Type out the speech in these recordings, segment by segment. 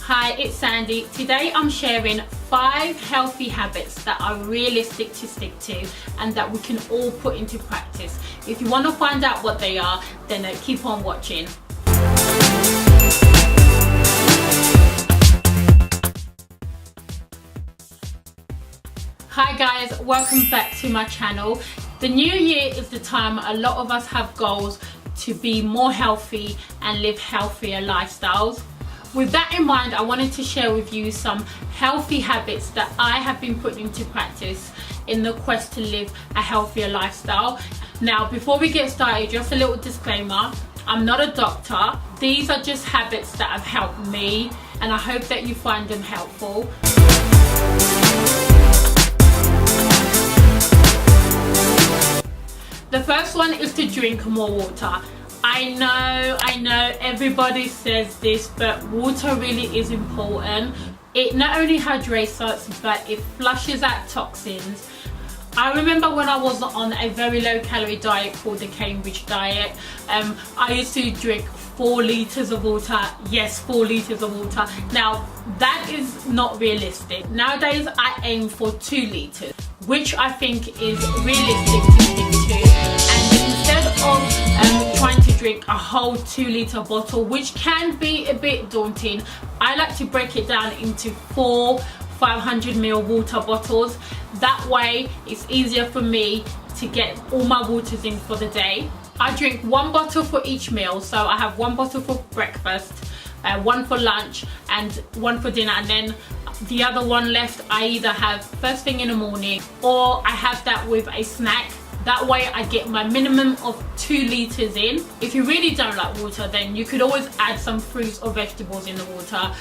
Hi, it's Sandy. Today I'm sharing 5 healthy habits that are realistic to stick to and that we can all put into practice. If you want to find out what they are, then keep on watching. Hi guys, welcome back to my channel. The new year is the time a lot of us have goals to be more healthy and live healthier lifestyles. With that in mind, I wanted to share with you some healthy habits that I have been putting into practice in the quest to live a healthier lifestyle. Now, before we get started, just a little disclaimer. I'm not a doctor. These are just habits that have helped me, and I hope that you find them helpful. The first one is to drink more water. I know everybody says this, but water really is important. It not only hydrates us, but it flushes out toxins. I remember when I was on a very low calorie diet called the Cambridge diet, I used to drink 4 litres of water. Yes, 4 litres of water. Now, that is not realistic. Nowadays, I aim for 2 litres, which I think is realistic to stick to. And instead of trying to drink a whole 2 litre bottle, which can be a bit daunting, I like to break it down into 4 500ml water bottles. That way it's easier for me to get all my waters in for the day. I drink 1 bottle for each meal, so I have 1 bottle for breakfast, 1 for lunch and 1 for dinner, and then the other 1 left I either have first thing in the morning or I have that with a snack. That way I get my minimum of 2 litres in. If you really don't like water, then you could always add some fruits or vegetables in the water,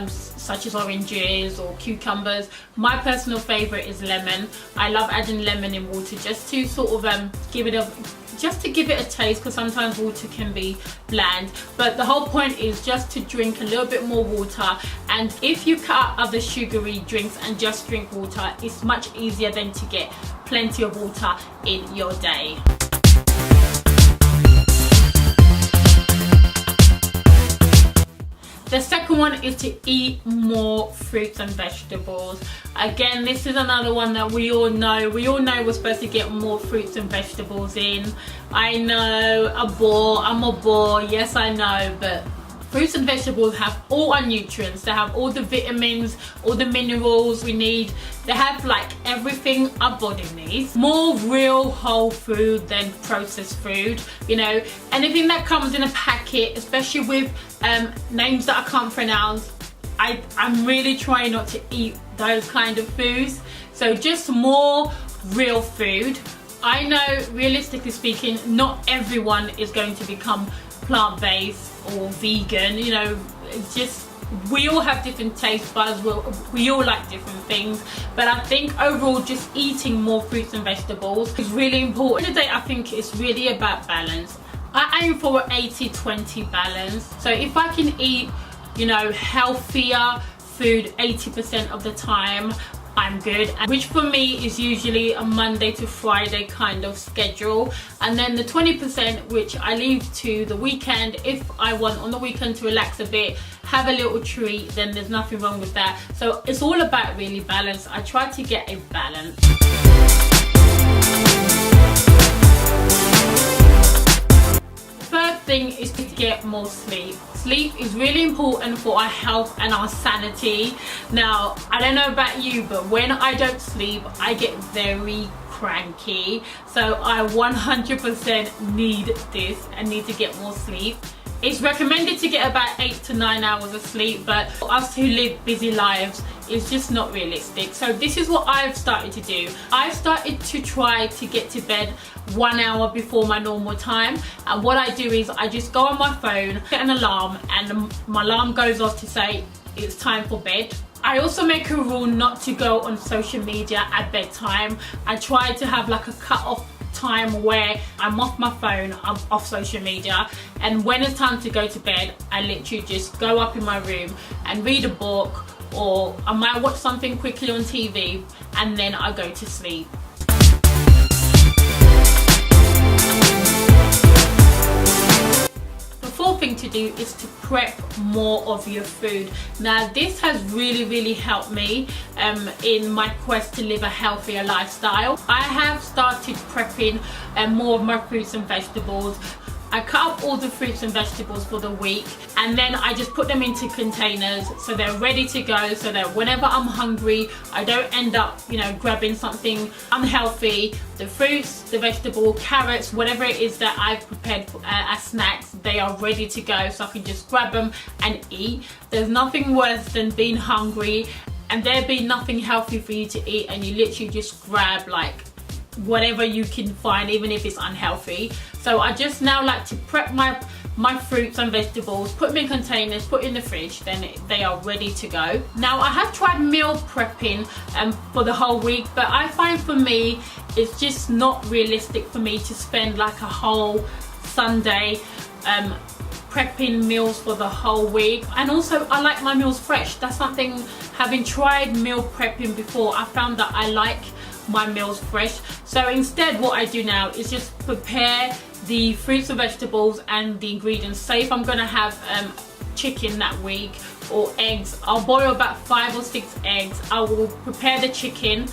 such as oranges or cucumbers. My personal favourite is lemon. I love adding lemon in water just to sort of give it a taste, because sometimes water can be bland. But the whole point is just to drink a little bit more water, and if you cut out other sugary drinks and just drink water, it's much easier than to get plenty of water in your day. The second one is to eat more fruits and vegetables. Again, this is another one that we all know. We all know we're supposed to get more fruits and vegetables in. I know, I'm a bore, yes I know, but fruits and vegetables have all our nutrients. They have all the vitamins, all the minerals we need. They have like everything our body needs. More real whole food than processed food. You know, anything that comes in a packet, especially with names that I can't pronounce, I'm really trying not to eat those kind of foods. So just more real food. I know, realistically speaking, not everyone is going to become plant-based or vegan. You know, it's just, we all have different taste buds, we all like different things, but I think overall just eating more fruits and vegetables is really important. Today I think it's really about balance. I aim for an 80-20 balance. So if I can eat, you know, healthier food 80% of the time, I'm good, which for me is usually a Monday to Friday kind of schedule, and then the 20% which I leave to the weekend. If I want on the weekend to relax a bit, have a little treat, then there's nothing wrong with that. So it's all about really balance. I try to get a balance. Third thing is to get more sleep. Sleep is really important for our health and our sanity. Now, I don't know about you, but when I don't sleep, I get very cranky. So I 100% need this. I need to get more sleep. It's recommended to get about 8 to 9 hours of sleep, but for us who live busy lives, it's just not realistic. So this is what I've started to do. I've started to try to get to bed 1 hour before my normal time, and what I do is I just go on my phone, set an alarm, and my alarm goes off to say it's time for bed. I also make a rule not to go on social media at bedtime. I try to have like a cut-off time where I'm off my phone, I'm off social media, and when it's time to go to bed, I literally just go up in my room and read a book, or I might watch something quickly on TV, and then I go to sleep. The fourth thing to to do is to prep more of your food. Now this has really helped me in my quest to live a healthier lifestyle. I have started prepping more of my fruits and vegetables. I cut up all the fruits and vegetables for the week, and then I just put them into containers so they're ready to go, so that whenever I'm hungry I don't end up, you know, grabbing something unhealthy. The fruits, the vegetable, carrots, whatever it is that I've prepared as snacks, they are ready to go, so I can just grab them and eat. There's nothing worse than being hungry and there being nothing healthy for you to eat, and you literally just grab like whatever you can find, even if it's unhealthy. So I just now like to prep my fruits and vegetables, put them in containers, put in the fridge, then they are ready to go. Now I have tried meal prepping for the whole week, but I find for me it's just not realistic for me to spend like a whole Sunday prepping meals for the whole week. And also I like my meals fresh. That's something, having tried meal prepping before, I found that I like my meals fresh. So instead what I do now is just prepare the fruits and vegetables and the ingredients. Say if I'm gonna have chicken that week or eggs, I'll boil about 5 or 6 eggs. I will prepare the chicken,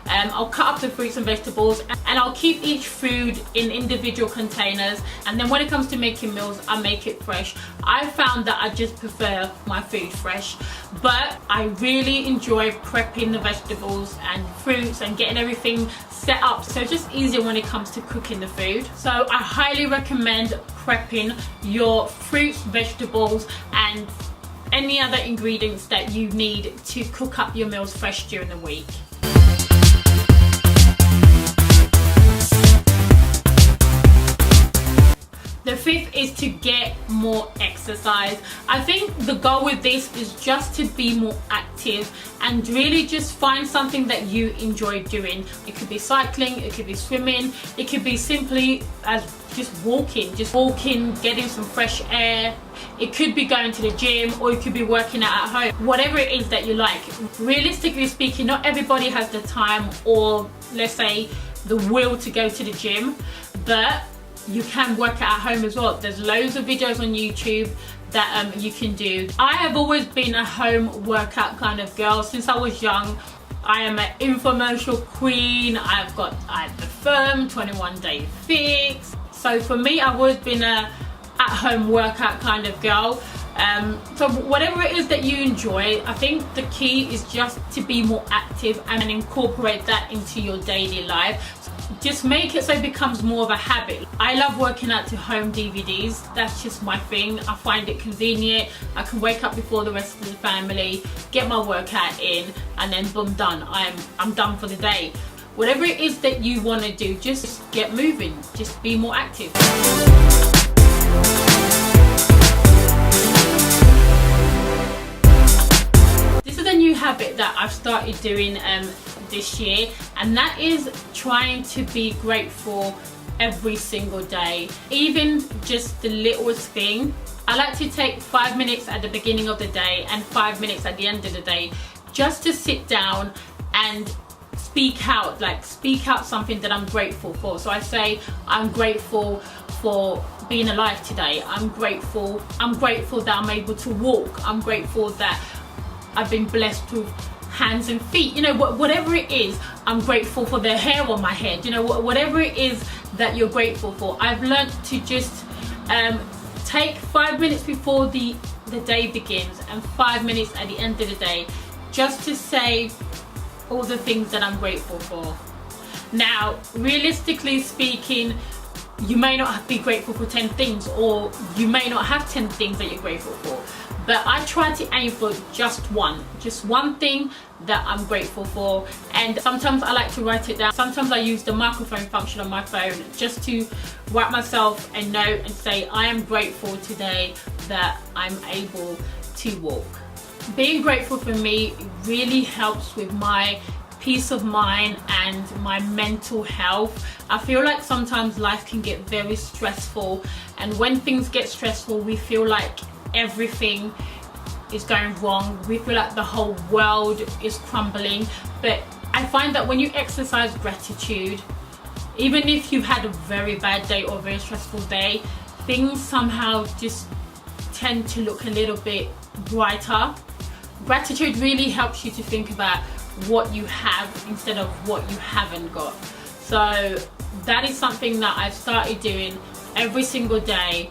I'll cut up the fruits and vegetables, and I'll keep each food in individual containers, and then when it comes to making meals I make it fresh. I found that I just prefer my food fresh, but I really enjoy prepping the vegetables and fruits and getting everything set up, so it's just easier when it comes to cooking the food. So I highly recommend prepping your fruits, vegetables and any other ingredients that you need to cook up your meals fresh during the week. The fifth is to get more exercise. I think the goal with this is just to be more active and really just find something that you enjoy doing. It could be cycling, it could be swimming, it could be simply as just walking, getting some fresh air. It could be going to the gym, or you could be working out at home. Whatever it is that you like. Realistically speaking, not everybody has the time or, let's say, the will to go to the gym, but you can work out at home as well. There's loads of videos on YouTube that you can do. I have always been a home workout kind of girl since I was young. I am an infomercial queen. I've the Firm 21 Day Fix. So for me, I've always been a at-home workout kind of girl. So whatever it is that you enjoy, I think the key is just to be more active and incorporate that into your daily life. Just make it so it becomes more of a habit. I love working out to home DVDs. That's just my thing. I find it convenient. I can wake up before the rest of the family, get my workout in, and then boom, done. I'm done for the day. Whatever it is that you want to do, just get moving. Just be more active. This is a new habit that I've started doing this year, and that is trying to be grateful every single day, even just the littlest thing. I like to take 5 minutes at the beginning of the day and 5 minutes at the end of the day, just to sit down and speak out something that I'm grateful for. So I say, I'm grateful for being alive today. I'm grateful that I'm able to walk. I'm grateful that I've been blessed with hands and feet. You know, whatever it is, I'm grateful for the hair on my head. You know, whatever it is that you're grateful for. I've learned to just take 5 minutes before the day begins and 5 minutes at the end of the day, just to say all the things that I'm grateful for. Now, realistically speaking, you may not be grateful for 10 things, or you may not have 10 things that you're grateful for, but I try to aim for just one thing that I'm grateful for. And sometimes I like to write it down. Sometimes I use the microphone function on my phone just to write myself a note and say, I am grateful today that I'm able to walk. Being grateful for me really helps with my peace of mind and my mental health. I feel like sometimes life can get very stressful, and when things get stressful, we feel like everything is going wrong. We feel like the whole world is crumbling. But I find that when you exercise gratitude, even if you've had a very bad day or a very stressful day, things somehow just tend to look a little bit brighter. Gratitude really helps you to think about what you have instead of what you haven't got. So that is something that I've started doing every single day.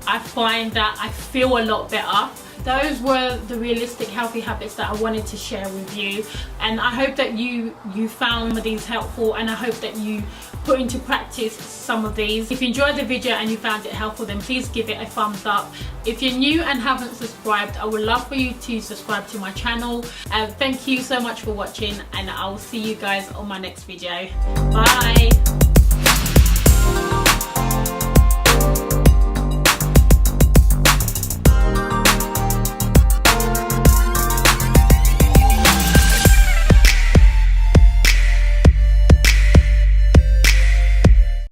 I find that I feel a lot better. Those were the realistic healthy habits that I wanted to share with you, and I hope that you found these helpful, and I hope that you put into practice some of these. If you enjoyed the video and you found it helpful, then please give it a thumbs up. If you're new and haven't subscribed, I would love for you to subscribe to my channel. Thank you so much for watching, and I will see you guys on my next video. Bye.